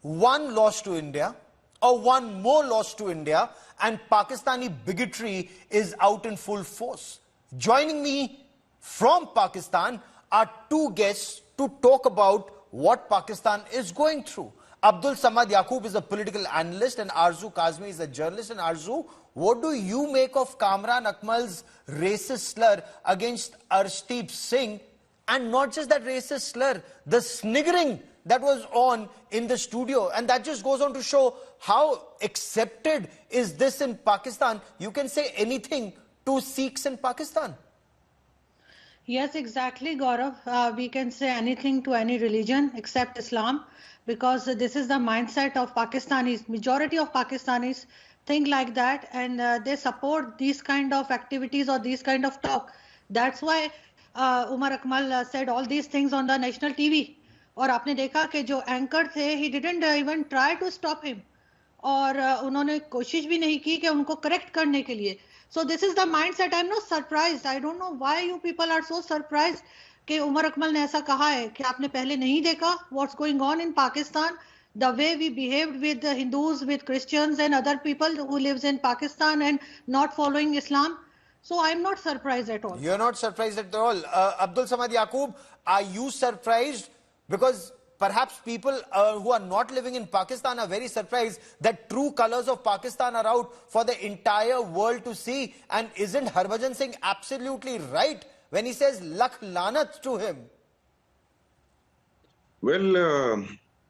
one loss to India, or one more loss to India, and Pakistani bigotry is out in full force. Joining me from Pakistan are two guests to talk about what Pakistan is going through. Abdul Samad Yaqoob is a political analyst and Arzu Kazmi is a journalist. And Arzu, what do you make of Kamran Akmal's racist slur against Arshdeep Singh? And not just that racist slur, the sniggering that was on in the studio. And that just goes on to show how accepted is this in Pakistan. You can say anything to Sikhs in Pakistan. Yes, exactly, Gaurav. We can say anything to any religion except Islam, because this is the mindset of Pakistanis. Majority of Pakistanis think like that, and they support these kind of activities or these kind of talk. That's why Umar Akmal said all these things on the national TV. और आपने देखा कि जो anchor थे, he didn't even try to stop him. और उन्होंने कोशिश भी नहीं की कि उनको करेक्ट करने के लिए. So this is the mindset. I'm not surprised. I don't know why you people are so surprised कि उमर अकमल ने ऐसा कहा है कि आपने पहले नहीं देखा what's going on in Pakistan, the way we behaved with the Hindus, with Christians and other people who lives in Pakistan and not following Islam. So I'm not surprised at all. You're not surprised at all. Abdul Samad Yaqoob, are you surprised? Because perhaps people who are not living in Pakistan are very surprised that true colors of Pakistan are out for the entire world to see. And isn't Harbhajan Singh absolutely right when he says Lakh Lanat to him? Well,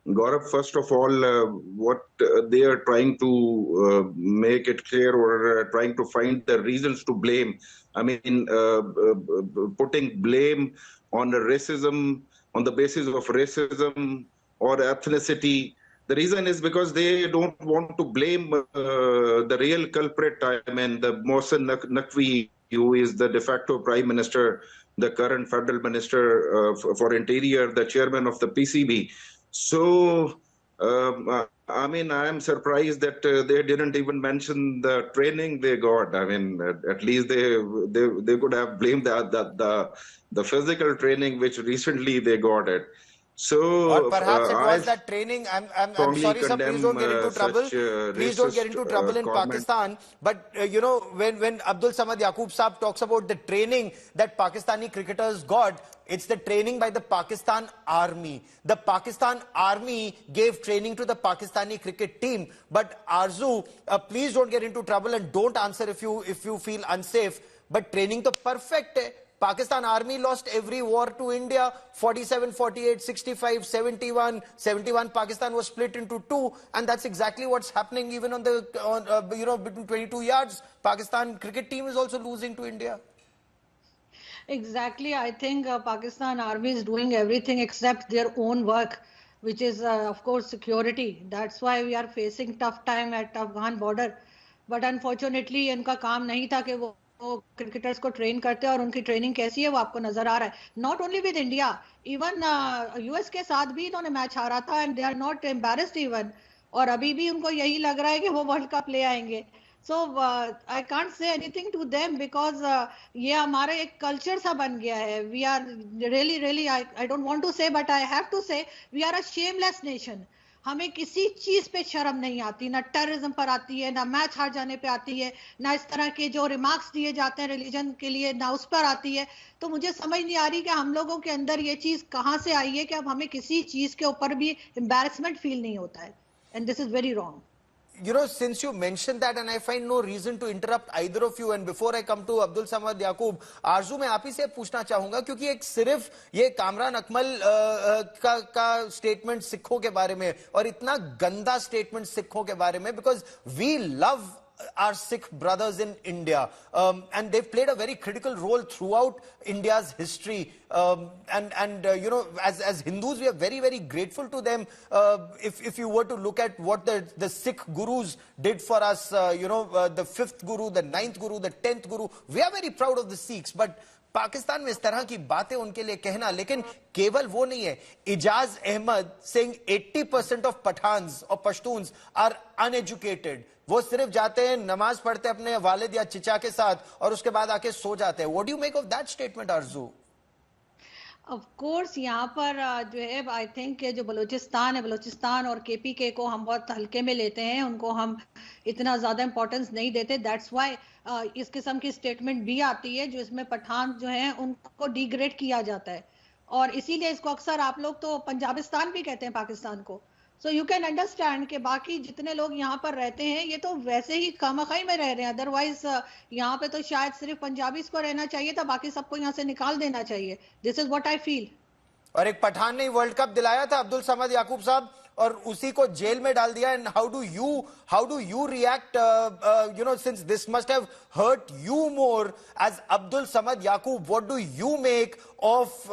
Gaurav, first of all, what they are trying to make it clear, or trying to find the reasons to blame. I mean, putting blame on racism, on the basis of racism or ethnicity. The reason is because they don't want to blame the real culprit. I mean, the Mohsen Naqvi, who is the de facto prime minister, the current federal minister for interior, the chairman of the PCB. So, I mean, I am surprised that they didn't even mention the training they got. I mean, at least they could have blamed the physical training which recently they got it. So, or perhaps it was that training. I'm sorry, sir, please don't get into trouble. Please don't get into trouble in Pakistan. But, you know, when Abdul Samad Yaqoob Saab talks about the training that Pakistani cricketers got, it's the training by the Pakistan Army. The Pakistan Army gave training to the Pakistani cricket team. But Arzu, please don't get into trouble and don't answer if you feel unsafe. But training to perfect hai. Pakistan Army lost every war to India, 47, 48, 65, 71. 71, Pakistan was split into two, and that's exactly what's happening even on the, you know, between 22 yards. Pakistan cricket team is also losing to India. Exactly. I think Pakistan Army is doing everything except their own work, which is, of course, security. That's why we are facing tough time at Afghan border. But unfortunately, इनका काम नहीं था कि वो cricketers को train करते हैं, और उनकी ट्रेनिंग कैसी है वो आपको नजर आ रहा है. Not only with India, even US के साथ भी इन्होंने मैच हारा था and they are not embarrassed even. और अभी भी उनको यही लग रहा है कि वो वर्ल्ड कप ले आएंगे. So I can't say anything to them, because ये हमारा एक कल्चर सा बन गया है. We are really I don't want to say, but I have to say we are a shameless nation. हमें किसी चीज पे शर्म नहीं आती, ना टेररिज्म पर आती है, ना मैच हार जाने पे आती है, ना इस तरह के जो रिमार्क्स दिए जाते हैं रिलीजन के लिए, ना उस पर आती है. तो मुझे समझ नहीं आ रही कि हम लोगों के अंदर ये चीज कहां से आई है कि अब हमें किसी चीज के ऊपर भी एम्बैरेसमेंट फील नहीं होता है. And this is very wrong. You know, since you mentioned that, and I find no reason to interrupt either of you, and before I come to Abdul Samad Yaqoob, आरजू मैं आप ही से पूछना चाहूंगा, क्योंकि एक सिर्फ ये कामरान अकमल का स्टेटमेंट सिखों के बारे में और इतना गंदा स्टेटमेंट सिखों के बारे में, because we love our Sikh brothers in India, and they've played a very critical role throughout India's history, and you know, as Hindus we are very, very grateful to them. If you were to look at what the Sikh gurus did for us, you know, the 5th guru, the 9th guru, the 10th guru, we are very proud of the Sikhs. But Pakistan में इस तरह की बातें उनके लिए कहना, लेकिन केवल वो नहीं है. Ijaz Ahmad saying 80% of Pathans or Pashtuns are uneducated. वो सिर्फ जाते हैं, नमाज पढ़ते हैं अपने वालिद या चिचा के साथ और उसके बाद आके सो जाते हैं. What do you make of that statement, Arzu? Of course यहाँ पर जो है आई थिंक जो बलूचिस्तान है, बलूचिस्तान और केपीके को हम बहुत हल्के में लेते हैं, उनको हम इतना ज्यादा इंपॉर्टेंस नहीं देते। दैट्स व्हाई इस किस्म की स्टेटमेंट भी आती है जो इसमें पठान जो है उनको डिग्रेड किया जाता है, और इसीलिए इसको अक्सर आप लोग तो पंजाबिस्तान भी कहते हैं पाकिस्तान को। सो यू कैन अंडरस्टैंड कि बाकी जितने लोग यहाँ पर रहते हैं ये तो वैसे ही खामखाई में रह रहे हैं, अदरवाइज यहाँ पे तो शायद सिर्फ पंजाबीज को रहना चाहिए था, बाकी सबको यहाँ से निकाल देना चाहिए। This is what I feel. और एक पठान ने वर्ल्ड कप दिलाया था अब्दुल समद याकूब साहब, और उसी को जेल में डाल दिया। And how do you react, you know, since this must have hurt you more as Abdul Samad Yakub, what do you make of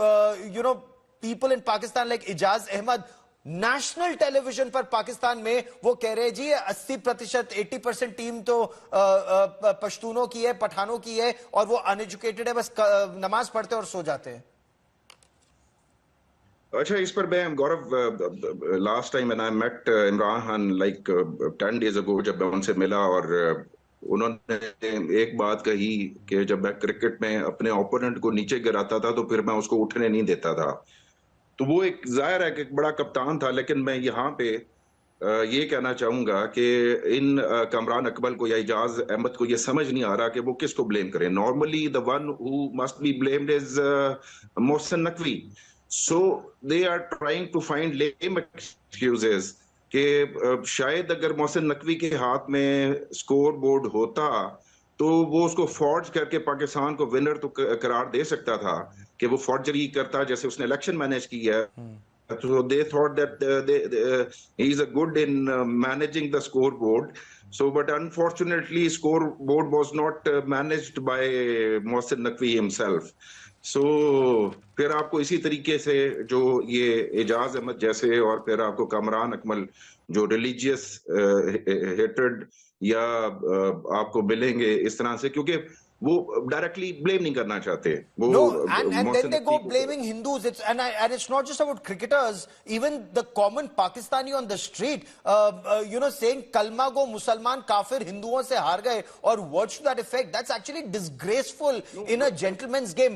you know people in Pakistan like Ijaz Ahmed? National television पर पाकिस्तान में वो कह रहे हैं जी 80%, 80% टीम तो पश्तूनों की है, पठानों की है, और वो अनएजुकेटेड है, बस नमाज पढ़ते और सो जाते हैं। अच्छा, इस पर मैं Gaurav, last time when I met Imran Khan like 10 days ago, जब मैं उनसे मिला, और उन्होंने एक बात कही कि जब मैं क्रिकेट में अपने ओपोनेंट को नीचे गिराता था तो फिर मैं उसको उठने नहीं देता था। तो वो एक जाहिर है कि एक बड़ा कप्तान था, लेकिन मैं यहाँ पे ये कहना चाहूंगा कि इन कमरान अकमल को या इजाज अहमद को ये समझ नहीं आ रहा कि वो किसको ब्लेम करें। Normally the one who must be blamed is Mohsin Naqvi. So they are trying to find lame excuses कि शायद अगर मोहसिन नकवी के हाथ में स्कोर बोर्ड होता तो वो उसको फॉर्ज करके पाकिस्तान को विनर तो करार दे सकता था, कि वो फॉर्जरी करता जैसे उसने इलेक्शन मैनेज की है। So they thought that he is a good in managing the scoreboard. So, but unfortunately, scoreboard was not managed by Mohsin Naqvi himself. So, फिर आपको इसी तरीके से जो ये एजाज अहमद जैसे, और फिर आपको कमरान अकमल जो रिलीजियस हेट्रेड या आपको मिलेंगे इस तरह से, क्योंकि वो डायरेक्टली ब्लेम नहीं करना चाहते। वो No, and then they go blaming Hindus. And it's not just about cricketers. Even the common Pakistani on the street, you know, saying kalma go Musalman kafir Hinduओं से हार गए, or words to that effect. That's actually disgraceful in a gentleman's game.